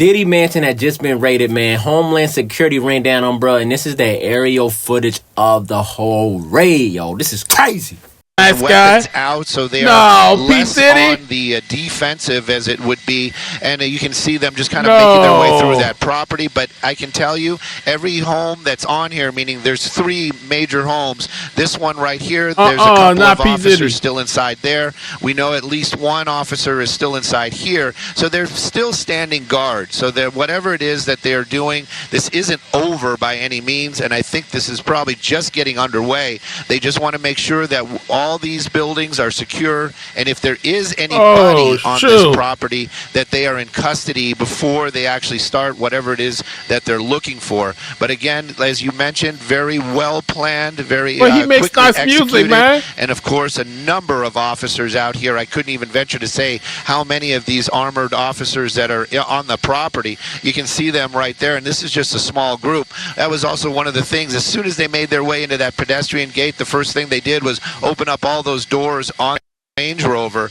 Diddy Mansion had just been raided, man. Homeland Security ran down on bruh, and this is the aerial footage of the whole raid, yo. This is crazy. Nice weapons out, so they are less on the defensive as it would be, and you can see them just kind of making their way through that property. But I can tell you, every home that's on here, meaning there's 3 major homes. This one right here, there's a couple of officers still inside there. We know at least 1 officer is still inside here, so they're still standing guard. So that whatever it is that they're doing, this isn't over by any means, and I think this is probably just getting underway. They just want to make sure that all these buildings are secure, and if there is anybody on this property, that they are in custody before they actually start whatever it is that they're looking for. But again, as you mentioned, very well planned, very he makes quickly nice executed, music, man. and of course a number of officers out here. I couldn't even venture to say how many of these armored officers that are on the property. You can see them right there, and this is just a small group. That was also one of the things. As soon as they made their way into that pedestrian gate, the first thing they did was open up all those doors on the Range Rover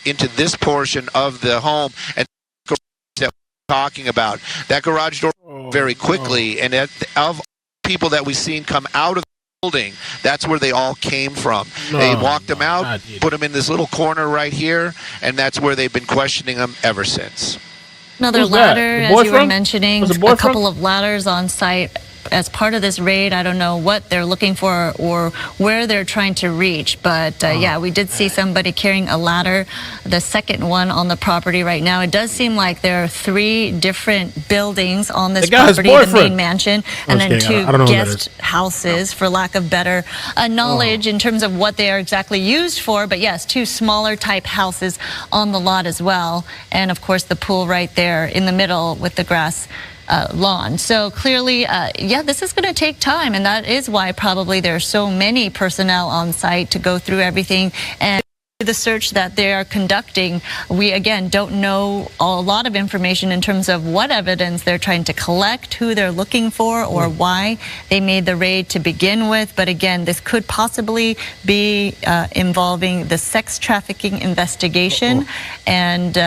into this portion of the home, and that we're talking about that garage door very quickly. And of people that we've seen come out of the building, that's where they all came from. They walked them out, put them in this little corner right here, and that's where they've been questioning them ever since. Another ladder, as you were mentioning, a couple of ladders on site as part of this raid. I don't know what they're looking for or where they're trying to reach, but yeah, we did see somebody carrying a ladder, the second one on the property right now. It does seem like there are 3 different buildings on this property, the main mansion, and then 2 guest houses, for lack of better knowledge in terms of what they are exactly used for. But yes, 2 smaller type houses on the lot as well, and of course the pool right there in the middle with the grass lawn. So clearly, yeah, this is going to take time, and that is why probably there are so many personnel on site to go through everything. And the search that they are conducting, we again don't know a lot of information in terms of what evidence they're trying to collect, who they're looking for, or why they made the raid to begin with. But again, this could possibly be involving the sex trafficking investigation. And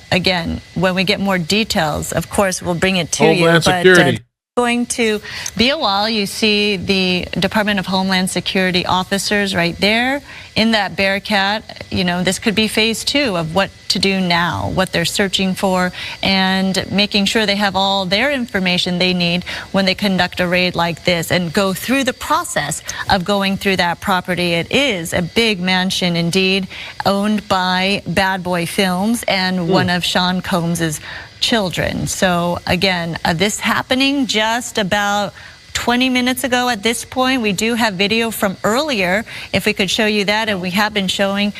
again, when we get more details, of course, we'll bring it to Homeland Security. Going to be a while. You see the Department of Homeland Security officers right there in that Bearcat. You know, this could be phase 2 of what to do now, what they're searching for, and making sure they have all their information they need when they conduct a raid like this and go through the process of going through that property. It is a big mansion indeed, owned by Bad Boy Films and one of Sean Combs's children. So again, this happening just about 20 minutes ago at this point. We do have video from earlier, if we could show you that, and we have been showing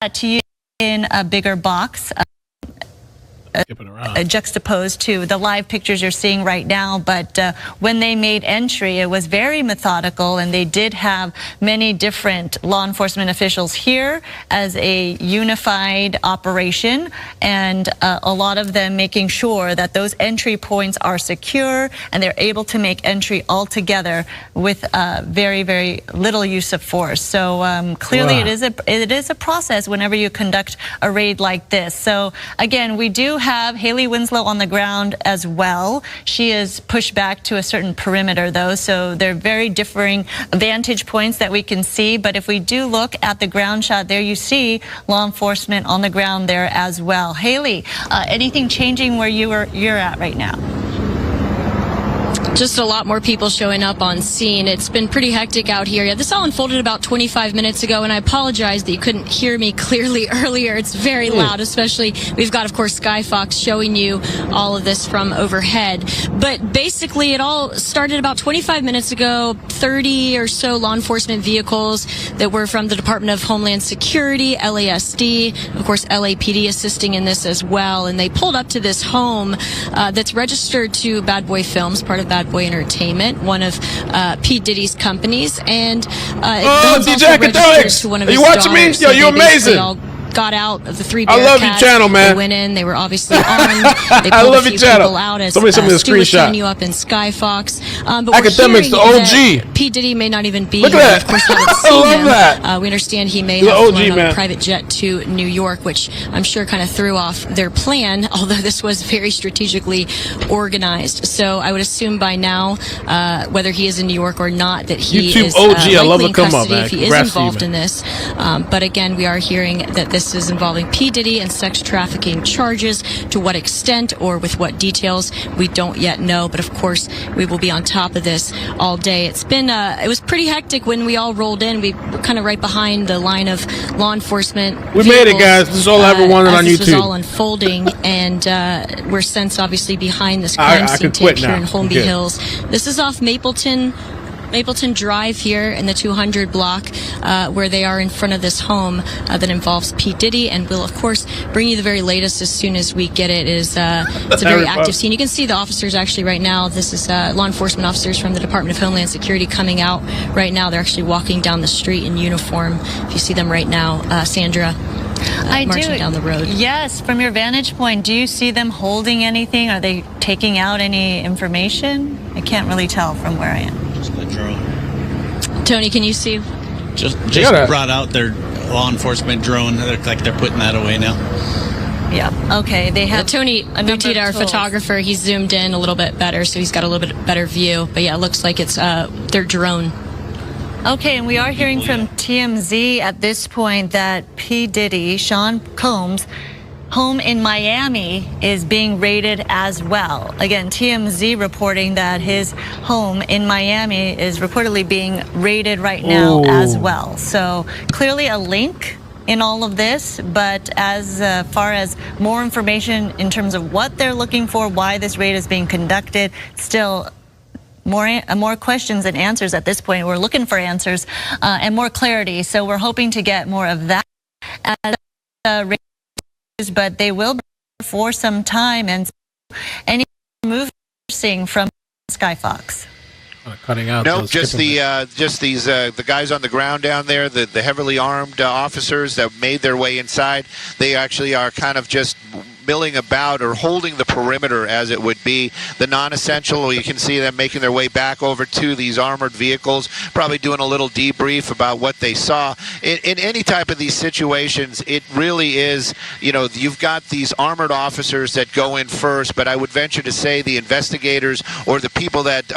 that to you in a bigger box. Juxtaposed to the live pictures you're seeing right now. But when they made entry, it was very methodical, and they did have many different law enforcement officials here as a unified operation, and a lot of them making sure that those entry points are secure and they're able to make entry all together with very, very little use of force. So clearly it is a process whenever you conduct a raid like this. So again, we do have Haley Winslow on the ground as well. She is pushed back to a certain perimeter though, so they're very differing vantage points that we can see. But if we do look at the ground shot there, you see law enforcement on the ground there as well. Haley, anything changing where you're at right now? Just a lot more people showing up on scene. It's been pretty hectic out here. Yeah, this all unfolded about 25 minutes ago, and I apologize that you couldn't hear me clearly earlier. It's very loud, especially we've got, of course, Skyfox showing you all of this from overhead. But basically, it all started about 25 minutes ago. 30 or so law enforcement vehicles that were from the Department of Homeland Security, LASD, of course, LAPD assisting in this as well. And they pulled up to this home that's registered to Bad Boy Films, part of Bad Boy Entertainment, one of P. Diddy's companies, and DJ Academics, to one of are his you watching me? daughters. Yo, So you they basically amazing. all got out of the three I Bearcats. love your channel, man. They went in. They were obviously armed. They pulled I love a your few channel. people out as Somebody sent me a Stu was screenshot. showing you up in Skyfox. But Academics, we're the hearing OG. that P. Diddy may not even be Look here. at Of course, that. haven't I seen love him. that. We understand he may The have OG, flown on man. a private jet to New York, which I'm sure kind of threw off their plan, although this was very strategically organized. So I would assume by now, whether he is in New York or not, that he YouTube is OG, I likely love in the come up, custody man. if he is Congrats to you, involved man. in this. But again, we are hearing that this is involving P. Diddy and sex trafficking charges. To what extent or with what details, we don't yet know. But of course, we will be on top of this all day. It's been, it was pretty hectic when we all rolled in. We were kind of right behind the line of law enforcement. We made it, guys. This is all I ever wanted on This was YouTube. all unfolding, and we're since obviously behind this I crime scene could quit tape here now. in Holmby Good. Hills. This is off Mapleton Drive here in the 200 block, where they are in front of this home that involves P. Diddy, and we'll of course bring you the very latest as soon as we get it. It's a very active scene. You can see the officers actually right now. This is law enforcement officers from the Department of Homeland Security coming out right now. They're actually walking down the street in uniform. If you see them right now, Sandra. Marching down the road. Yes, from your vantage point, do you see them holding anything? Are they taking out any information? I can't really tell from where I am. Just a drone. Tony, can you see? Just brought out their law enforcement drone. They look like they're putting that away now. Yeah. Okay. They have Tony Butita, our photographer. He's zoomed in a little bit better, so he's got a little bit better view. But yeah, it looks like it's their drone. Okay, and we are hearing from TMZ at this point that P. Diddy, Sean Combs' home in Miami is being raided as well. Again, TMZ reporting that his home in Miami is reportedly being raided right now as well. So clearly a link in all of this, but as far as more information in terms of what they're looking for, why this raid is being conducted, still more questions than answers at this point. We're looking for answers and more clarity. So we're hoping to get more of that as but they will be for some time. And any move seeing from Skyfox. Cutting out. Nope, just these the guys on the ground down there, the heavily armed officers that made their way inside. They actually are kind of just milling about or holding the perimeter, as it would be. The non-essential, you can see them making their way back over to these armored vehicles, probably doing a little debrief about what they saw. In any type of these situations, it really is, you know, you've got these armored officers that go in first, but I would venture to say the investigators or the people that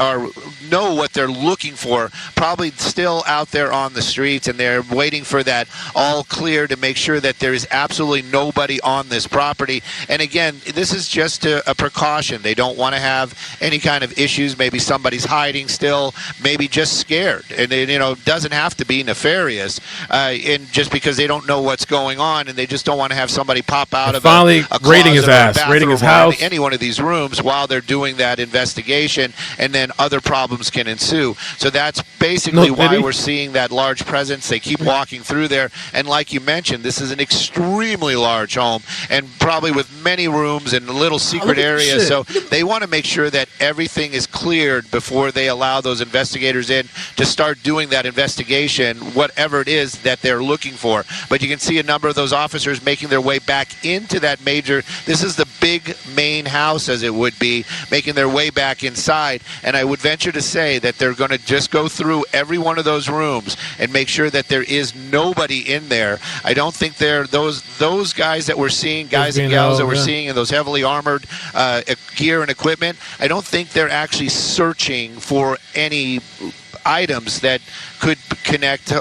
know what they're looking for probably still out there on the streets, and they're waiting for that all clear to make sure that there is absolutely nobody on this property. And again, this is just a precaution. They don't want to have any kind of issues. Maybe somebody's hiding still, maybe just scared. And it, you know, doesn't have to be nefarious. And just because they don't know what's going on, and they just don't want to have somebody pop out of a raiding his ass, raiding his house, any one of these rooms while they're doing that investigation, and then other problems can ensue. So that's basically why we're seeing that large presence. They keep walking through there, and like you mentioned, this is an extremely large home, and probably with many rooms and little secret areas. So they want to make sure that everything is cleared before they allow those investigators in to start doing that investigation, whatever it is that they're looking for. But you can see a number of those officers making their way back into that major, this is the big main house, as it would be, making their way back inside. And I would venture to say that they're going to just go through every one of those rooms and make sure that there is nobody in there. I don't think they're those guys that we're seeing, guys and gals that we're seeing in those heavily armored gear and equipment, I don't think they're actually searching for any items that could connect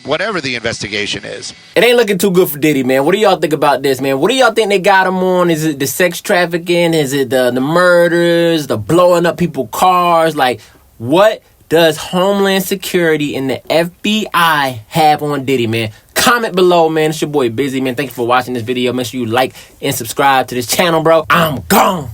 whatever the investigation is. It ain't looking too good for Diddy, man. What do y'all think about this, man? What do y'all think they got him on? Is it the sex trafficking? Is it the murders, the blowing up people's cars? Like, what does Homeland Security and the FBI have on Diddy, man? Comment below, man. It's your boy Busy, man. Thank you for watching this video. Make sure you like and subscribe to this channel, bro. I'm gone.